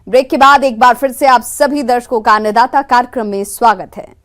Break के बाद एक बार फिर से आप सभी दर्शकों का अन्नदाता कार्यक्रम में स्वागत है।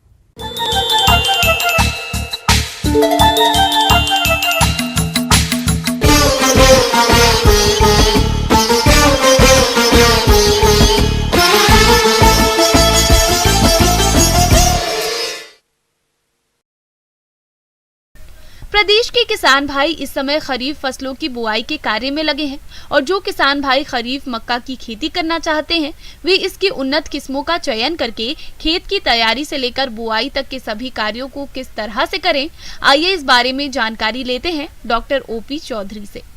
प्रदेश के किसान भाई इस समय खरीफ फसलों की बुआई के कार्य में लगे हैं और जो किसान भाई खरीफ मक्का की खेती करना चाहते हैं वे इसकी उन्नत किस्मों का चयन करके खेत की तैयारी से लेकर बुआई तक के सभी कार्यों को किस तरह से करें, आइए इस बारे में जानकारी लेते हैं डॉक्टर ओपी चौधरी से।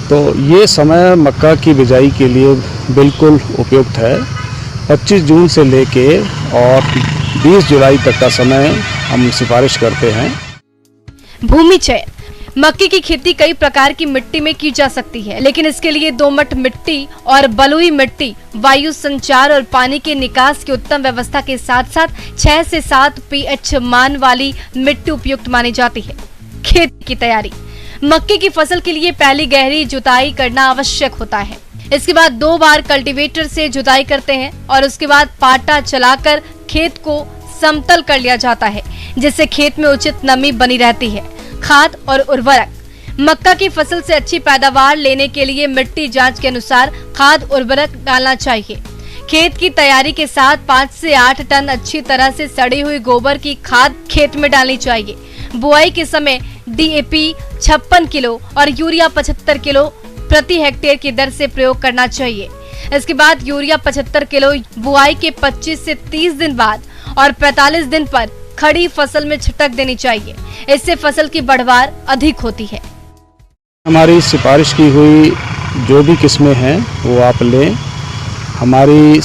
तो ये समय मक्का की बिजाई के लिए बिल्कुल उपयुक्त है। 25 जून से लेके और 20 जुलाई तक का समय हम सिफारिश करते हैं। भूमि चयन। मक्के की खेती कई प्रकार की मिट्टी में की जा सकती है, लेकिन इसके लिए दोमट मिट्टी और बलुई मिट्टी, वायु संचार और पानी के निकास की उत्तम व्यवस्था के साथ साथ 6 से 7 pH मान वाली मिट्टी उपयुक्त मानी जाती है। खेती की तैयारी। मक्के की फसल के लिए पहली गहरी जुताई करना आवश्यक होता है। इसके बाद 2 बार कल्टीवेटर से जुताई करते हैं और उसके बाद पाटा चलाकर खेत को समतल कर लिया जाता है, जिससे खेत में उचित नमी बनी रहती है। खाद और उर्वरक। मक्का की फसल से अच्छी पैदावार लेने के लिए मिट्टी जांच के अनुसार खाद उर्वरक डालना चाहिए। खेत की तैयारी के साथ 5 से 8 टन अच्छी तरह से सड़ी हुई गोबर की खाद खेत में डालनी चाहिए। बुआई के समय DAP 56 किलो और यूरिया 75 किलो प्रति हेक्टेयर की दर से प्रयोग करना चाहिए। इसके बाद यूरिया 75 किलो बुआई के 25 से 30 दिन बाद और 45 दिन पर खड़ी फसल में छिटक देनी चाहिए। इससे फसल की बढ़वार अधिक होती है। हमारी सिफारिश की हुई जो भी किस्में हैं वो आप लें। हमारी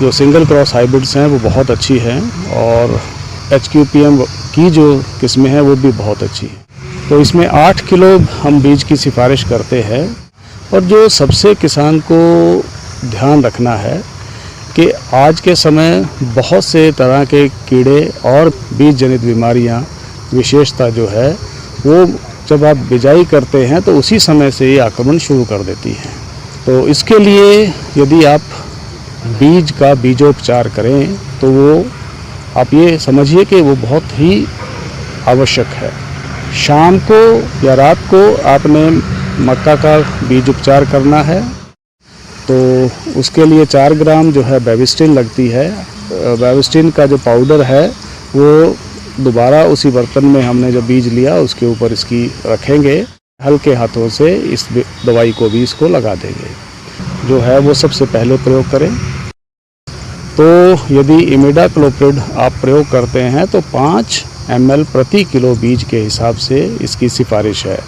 जो सिंगल क्रॉस हाइब्रिड्स हैं वो बहुत अच्छी हैं और HQPM की जो किस्में हैं वो भी बहुत अच्छी हैं। तो इसमें 8 किलो हम बीज की सिफारिश करते हैं। और जो सबसे किसान को ध्यान रखना है कि आज के समय बहुत से तरह के कीड़े और बीज जनित बीमारियां, विशेषता जो है वो जब आप बिजाई करते हैं तो उसी समय से ये आक्रमण शुरू कर देती हैं। तो इसके लिए यदि आप बीज का बीजोपचार करें तो वो आप ये समझिए कि वो बहुत ही आवश्यक है। शाम को या रात को आपने मक्का का बीज उपचार करना है, तो उसके लिए 4 ग्राम जो है बेविस्टिन लगती है। बेविस्टिन का जो पाउडर है वो दोबारा उसी बर्तन में हमने जो बीज लिया उसके ऊपर इसकी रखेंगे, हल्के हाथों से इस दवाई को भी इसको लगा देंगे, जो है वो सबसे पहले प्रयोग करें। तो यदि इमिडाक्लोप्रिड आप प्रयोग करते हैं तो 5 ml प्रति किलो बीज के हिसाब से इसकी सिफारिश है।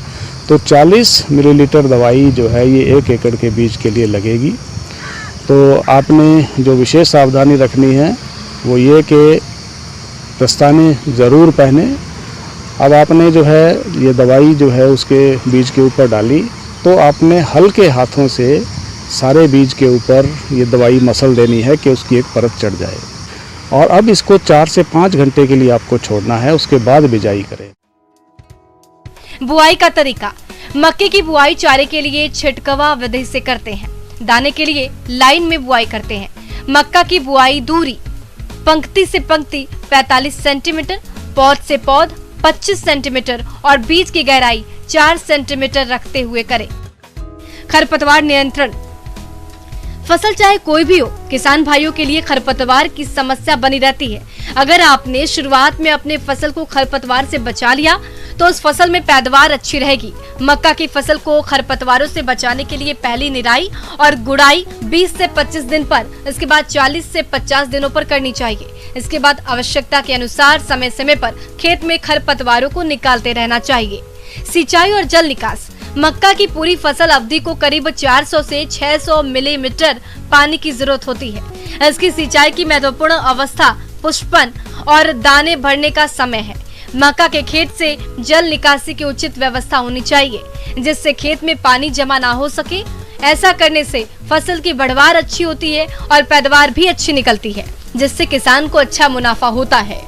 तो 40 मिलीलीटर दवाई जो है ये 1 एकड़ के बीज के लिए लगेगी। तो आपने जो विशेष सावधानी रखनी है वो ये कि दस्ताने ज़रूर पहने। अब आपने जो है ये दवाई जो है उसके बीज के ऊपर डाली तो आपने हल्के हाथों से सारे बीज के ऊपर ये दवाई मसल देनी है कि उसकी एक परत चढ़ जाए। और अब इसको 4 से 5 घंटे के लिए आपको छोड़ना है, उसके बाद बिजाई करें। बुआई का तरीका। मक्के की बुआई चारे के लिए छिटकवा विधि से करते हैं। दाने के लिए लाइन में बुआई करते हैं। मक्का की बुआई दूरी पंक्ति से पंक्ति 45 सेंटीमीटर, पौध से पौध 25 सेंटीमीटर और बीज की गहराई 4 सेंटीमीटर रखते हुए करें। खरपतवार नियंत्रण। फसल चाहे कोई भी हो, किसान भाइयों के लिए खरपतवार की समस्या बनी रहती है। अगर आपने शुरुआत में अपने फसल को खरपतवार से बचा लिया तो उस फसल में पैदावार अच्छी रहेगी। मक्का की फसल को खरपतवारों से बचाने के लिए पहली निराई और गुड़ाई 20 से 25 दिन पर, इसके बाद 40 से 50 दिनों पर करनी चाहिए। इसके बाद आवश्यकता के अनुसार समय समय पर खेत में खरपतवारों को निकालते रहना चाहिए। सिंचाई और जल निकास। मक्का की पूरी फसल अवधि को करीब 400 से 600 मिलीमीटर पानी की जरूरत होती है। इसकी सिंचाई की महत्वपूर्ण अवस्था पुष्पन और दाने भरने का समय है। मक्का के खेत से जल निकासी की उचित व्यवस्था होनी चाहिए, जिससे खेत में पानी जमा ना हो सके। ऐसा करने से फसल की बढ़वार अच्छी होती है और पैदावार भी अच्छी निकलती है, जिससे किसान को अच्छा मुनाफा होता है।